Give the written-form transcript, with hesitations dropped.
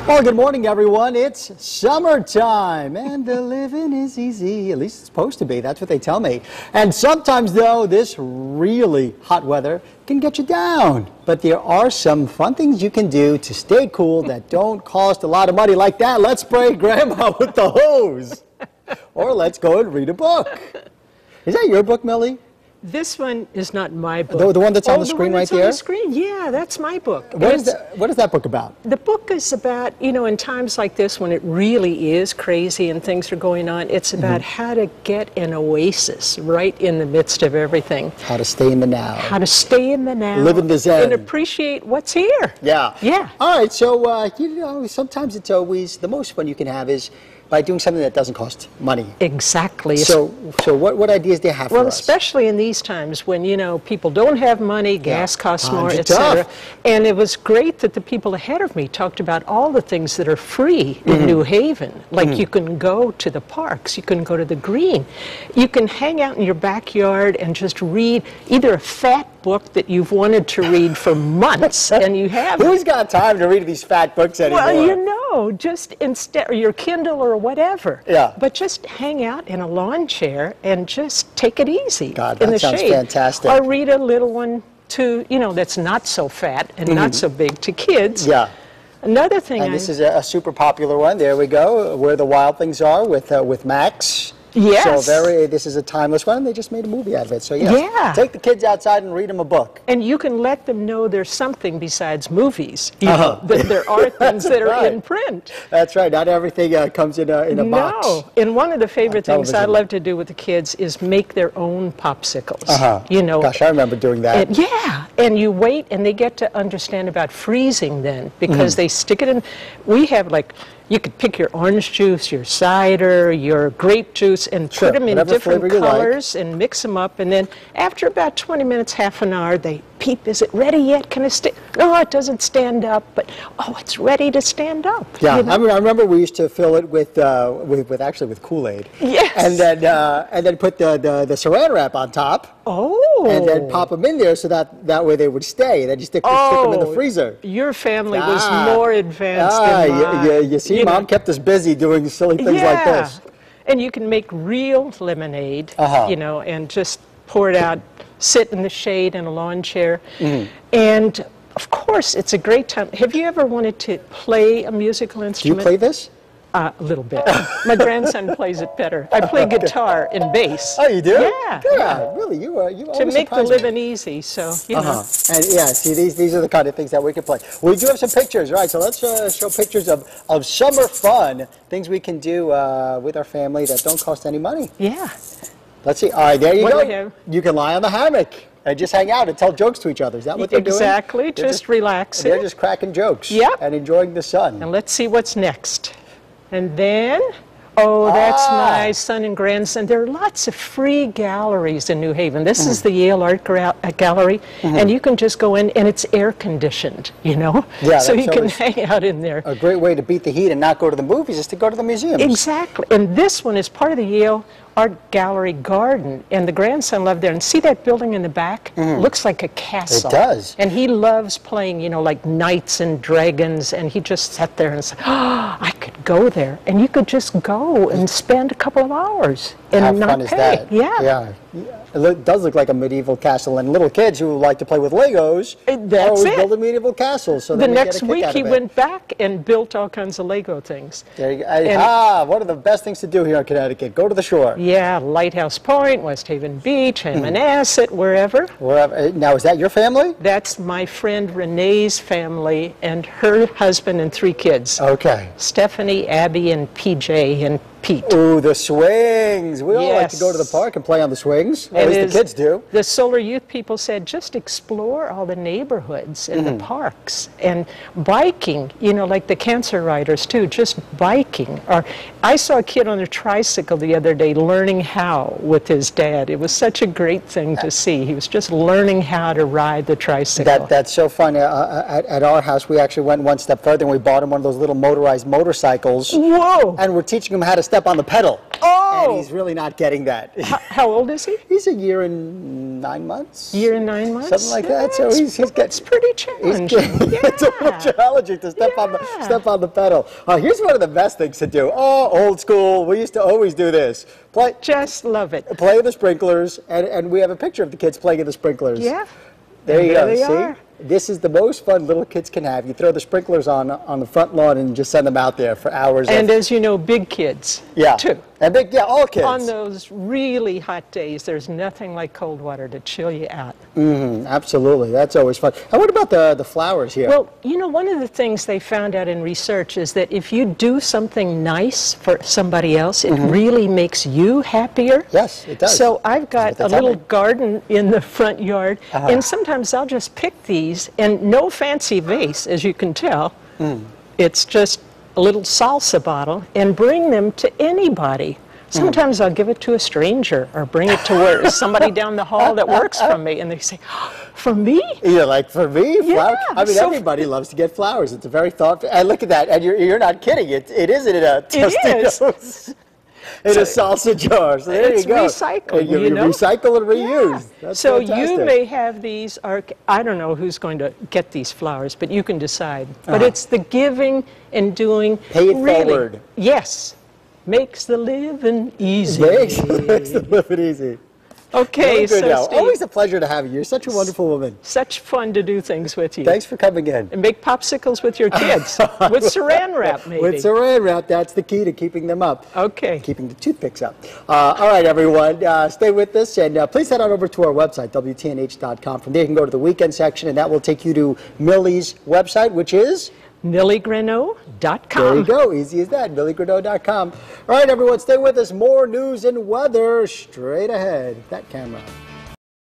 Well, good morning, everyone. It's summertime, and the living is easy. At least it's supposed to be. That's what they tell me. And sometimes, though, this really hot weather can get you down. But there are some fun things you can do to stay cool that don't cost a lot of money. Like that, let's spray Grandma with the hose. Or let's go and read a book. Is that your book, Millie? This one is not my book. The one that's on the screen right there? On the screen? Yeah, that's my book. What is that book about? The book is about, you know, in times like this when it really is crazy and things are going on, it's about how to get an oasis right in the midst of everything. How to stay in the now. How to stay in the now. Live in the zen. And appreciate what's here. Yeah. Yeah. All right, so, you know, sometimes it's always, the most fun you can have is by doing something that doesn't cost money. Exactly. So what ideas do you have for us? Well, especially in these times when, you know, people don't have money, gas costs more, etc. And it was great that the people ahead of me talked about all the things that are free in New Haven. Like you can go to the parks, you can go to the green, you can hang out in your backyard and just read either a fat book that you've wanted to read for months and you haven't. Who's got time to read these fat books anymore? Well, you know, just instead, or your Kindle or whatever. Yeah. But just hang out in a lawn chair and just take it easy. God, in that the sounds shade. fantastic. Or read a little one to, you know, that's not so fat and not so big to kids. Yeah. Another thing. And this is a super popular one. There we go. Where the Wild Things Are with Max. Yes. So this is a timeless one. They just made a movie out of it. So yes, take the kids outside and read them a book. And you can let them know there's something besides movies. You know, that there are things that are in print. That's right. Not everything comes in a box. No. And one of the favorite things I love to do with the kids is make their own popsicles. You know. Gosh, I remember doing that. Yeah. And you wait, and they get to understand about freezing then, because they stick it in. We have like, you could pick your orange juice, your cider, your grape juice, and put them in different colors and mix them up. And then after about 20 minutes, half an hour, they peep, is it ready yet? Can it stand? No, it doesn't stand up, but oh, it's ready to stand up. Yeah, you know? I remember we used to fill it with Kool-Aid. Yes. And then put the saran wrap on top. Oh. And then pop them in there so that way they would stay. Then you stick them in the freezer. Your family was more advanced than mine. You see, Mom kept us busy doing silly things like this. And you can make real lemonade, you know, and just pour it out, sit in the shade in a lawn chair. And of course, it's a great time. Have you ever wanted to play a musical instrument? Do you play this? A little bit. My grandson plays it better. I play guitar and bass. Oh, you do? Yeah. Yeah, really. You to make the living easy, so, you know. And yeah, see, these are the kind of things that we can play. We do have some pictures, right? So let's show pictures of summer fun, things we can do with our family that don't cost any money. Yeah. Let's see. All right, there you what go. Do we have? You can lie on the hammock and just hang out and tell jokes to each other. Is that what they're doing? Exactly. Just relaxing. They're just cracking jokes and enjoying the sun. And let's see what's next. And then, oh, that's nice, son and grandson. There are lots of free galleries in New Haven. This is the Yale Art Gallery, and you can just go in, and it's air conditioned, you know? Yeah, so you can hang out in there. A great way to beat the heat and not go to the movies is to go to the museums. Exactly. And this one is part of the Yale Art Gallery garden, and the grandson lived there. And see that building in the back? Looks like a castle. It does. And he loves playing, you know, like knights and dragons, and he just sat there and said, oh, I could go there. And you could just go and spend a couple of hours and not pay. Yeah. It does look like a medieval castle, and little kids who like to play with Legos always build a medieval castle. So the next week he went back and built all kinds of Lego things. There you go. One of the best things to do here in Connecticut. Go to the shore. Yeah, Lighthouse Point, West Haven Beach, Manhasset, wherever. Now, is that your family? That's my friend Renee's family and her husband and 3 kids. Okay. Stephanie, Abby, and PJ, and Pete. Ooh, the swings. We all like to go to the park and play on the swings. At least the kids do. The Solar Youth people said just explore all the neighborhoods and the parks. And biking, you know, like the cancer riders too, just biking. Or I saw a kid on a tricycle the other day learning how with his dad. It was such a great thing to see. He was just learning how to ride the tricycle. That's so fun. At our house, we actually went one step further and we bought him one of those little motorized motorcycles. Whoa! And we're teaching him how to step on the pedal. Oh! and he's really not getting that. How old is he? He's a year and 9 months. Year and 9 months? Something like that. So he's It's pretty challenging. It's a little challenging to step on the pedal. Here's one of the best things to do. Oh, old school. We used to always do this. Just love it. Play with the sprinklers, and we have a picture of the kids playing with the sprinklers. Yeah. There you go. They See? are. This is the most fun little kids can have. You throw the sprinklers on the front lawn and just send them out there for hours. And as you know, big kids, too. And all kids. On those really hot days, there's nothing like cold water to chill you out. Absolutely. That's always fun. And what about the flowers here? Well, you know, one of the things they found out in research is that if you do something nice for somebody else, it really makes you happier. Yes, it does. So I've got a little garden in the front yard, and sometimes I'll just pick these, and no fancy vase, as you can tell. It's just a little salsa bottle, and bring them to anybody. Sometimes I'll give it to a stranger or bring it to where somebody down the hall that works from me, and they say, "For me?" Yeah, like for me? Yeah. Flowers? I mean, everybody loves to get flowers. It's a very thoughtful. And look at that. And you're not kidding. It isn't in a Tostitos. In a salsa jar. So there you go. It's recycled, you recycle and reuse. That's so fantastic. you may have these, or I don't know who's going to get these flowers, but you can decide. But it's the giving and doing. Pay it really, forward. Yes. Makes the living easy. Makes the living easy. Okay, so Steve, always a pleasure to have you. You're such a wonderful woman. Such fun to do things with you. Thanks for coming in. And make popsicles with your kids. With saran wrap, maybe. With saran wrap, that's the key to keeping them up. Okay. Keeping the toothpicks up. All right, everyone, stay with us, and please head on over to our website, WTNH.com. From there, you can go to the weekend section, and that will take you to Millie's website, which is MillieGrenough.com. There you go. Easy as that. MillieGrenough.com. All right, everyone, stay with us. More news and weather straight ahead. That camera.